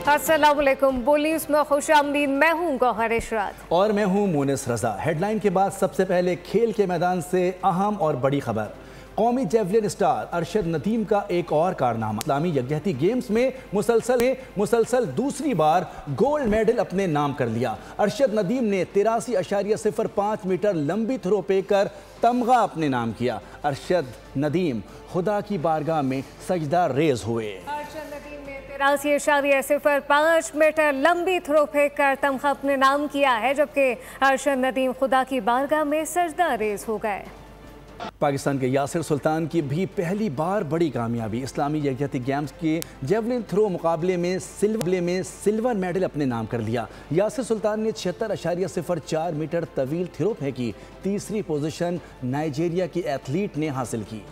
अस्सलाम वालेकुम। बोल न्यूज़ में खुशामदीद। मैं हूँ गौहर इशरात और मैं हूँ मुनिस रजा। हेडलाइन के बाद सबसे पहले खेल के मैदान से अहम और बड़ी खबर। कौमी जेवलिन स्टार अरशद नदीम का एक और कारनामा। इस्लामी यकजहती गेम्स में मुसलसल दूसरी बार गोल्ड मेडल अपने नाम कर लिया। अरशद नदीम ने 83.05 मीटर लंबी थ्रो पे कर तमगा अपने नाम किया। अरशद नदीम खुदा की बारगाह में सजदा रेज हुए। 83.05 मीटर लंबी थ्रो फेंक कर तमगा अपने नाम किया है, जबकि अरशद नदीम खुदा की बारगाह में सजदा रेज हो गए। पाकिस्तान के यासिर सुल्तान की भी पहली बार बड़ी कामयाबी। इस्लामी यकजहती गेम्स के जेवलिन थ्रो मुकाबले में सिल्वर मेडल अपने नाम कर लिया। यासिर सुल्तान ने 76.04 मीटर तवील थ्रो फेंकी। तीसरी पोजीशन नाइजीरिया की एथलीट ने हासिल की।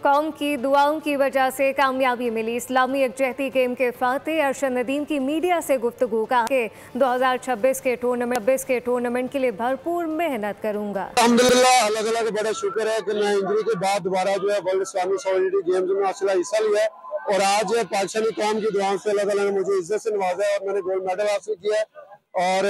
कौम की दुआओं की वजह से कामयाबी मिली। इस्लामी यकजहती गेम के फातेह अरशद नदीम की मीडिया से गुफ्तगू का कि 2026 के टूर्नामेंट के लिए भरपूर मेहनत करूंगा। अल्हम्दुलिल्लाह अलग अलग बड़ा शुक्र है कि मैं इंजरी के बाद दोबारा जो है वर्ल्ड इस्लामिक सॉलिडरिटी गेम्स में हिस्सा लिया है और आज पाकिस्तानी कौम की दुआओं से अल्लाह ताला ने मुझे इज्जत से नवाजा है और मैंने गोल्ड मेडल हासिल किया है। और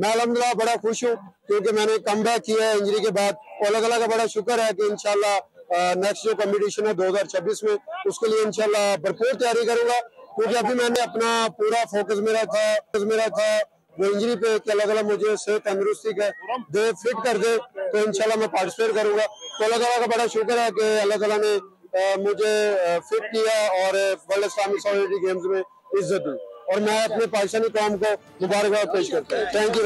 मैं अल्हम्दुलिल्लाह बड़ा खुश हूँ क्योंकि मैंने कम बैक किया है इंजरी के बाद। अल्लाह ताला का बड़ा शुक्र है कि इंशाल्लाह नेक्स्ट जो कंपटीशन है 2026 में उसके लिए इंशाल्लाह भरपूर तैयारी करूंगा, क्योंकि अभी मैंने अपना पूरा फोकस मेरा था वो इंजरी पे कि अल्लाह ताला मुझे सेहत तंदुरुस्ती दे, फिट कर दे, तो इंशाल्लाह मैं पार्टिसिपेट करूंगा। तो अल्लाह ताला का बड़ा शुक्र है कि अल्लाह ताला ने मुझे फिट किया और वर्ल्ड इस्लामिक सॉलिडरिटी गेम्स में इज्जत दी और मैं अपने पाकिस्तानी कौम को मुबारकबाद पेश करता हूँ। Thank you.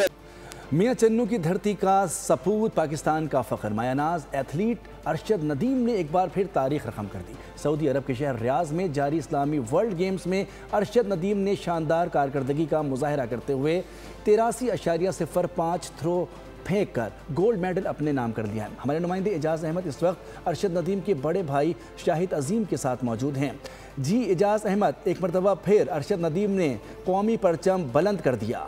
मियां चन्नू की धरती का सपूत, पाकिस्तान का फ़ख्र, मायानाज एथलीट अरशद नदीम ने एक बार फिर तारीख रकम कर दी। सऊदी अरब के शहर रियाज में जारी इस्लामी वर्ल्ड गेम्स में अरशद नदीम ने शानदार कारकर्दगी का मुजाहरा करते हुए 83.05 थ्रो फेंक कर गोल्ड मेडल अपने नाम कर लिया है। हमारे नुमाइंदे एजाज अहमद इस वक्त अरशद नदीम के बड़े भाई शाहिद अजीम के साथ मौजूद हैं। जी एजाज अहमद, एक मरतबा फिर अरशद नदीम ने कौमी परचम बुलंद कर दिया।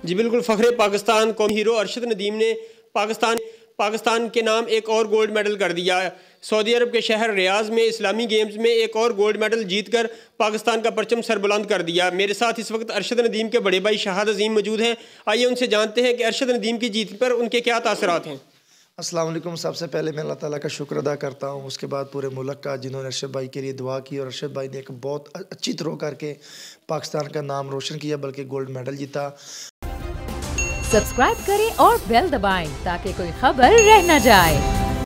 जी बिल्कुल, फ़ख्रे पाकिस्तान कौमी हीरो अरशद नदीम ने पाकिस्तान के नाम एक और गोल्ड मेडल कर दिया। सऊदी अरब के शहर रियाज में इस्लामी गेम्स में एक और गोल्ड मेडल जीतकर पाकिस्तान का परचम सरबुलंद कर दिया। मेरे साथ इस वक्त अरशद नदीम के बड़े भाई शाहिद अजीम मौजूद हैं। आइए उनसे जानते हैं कि अरशद नदीम की जीत पर उनके क्या तासरात हैं। अस्सलाम वालेकुम। सबसे पहले मैं अल्लाह ताला का शुक्र अदा करता हूँ, उसके बाद पूरे मुल्क का जिन्होंने अरशद भाई के लिए दुआ की और अरशद भाई ने एक बहुत अच्छी थ्रो करके पाकिस्तान का नाम रोशन किया, बल्कि गोल्ड मेडल जीता। सब्सक्राइब करें और बेल दबाएं ताकि कोई खबर रह न जाए।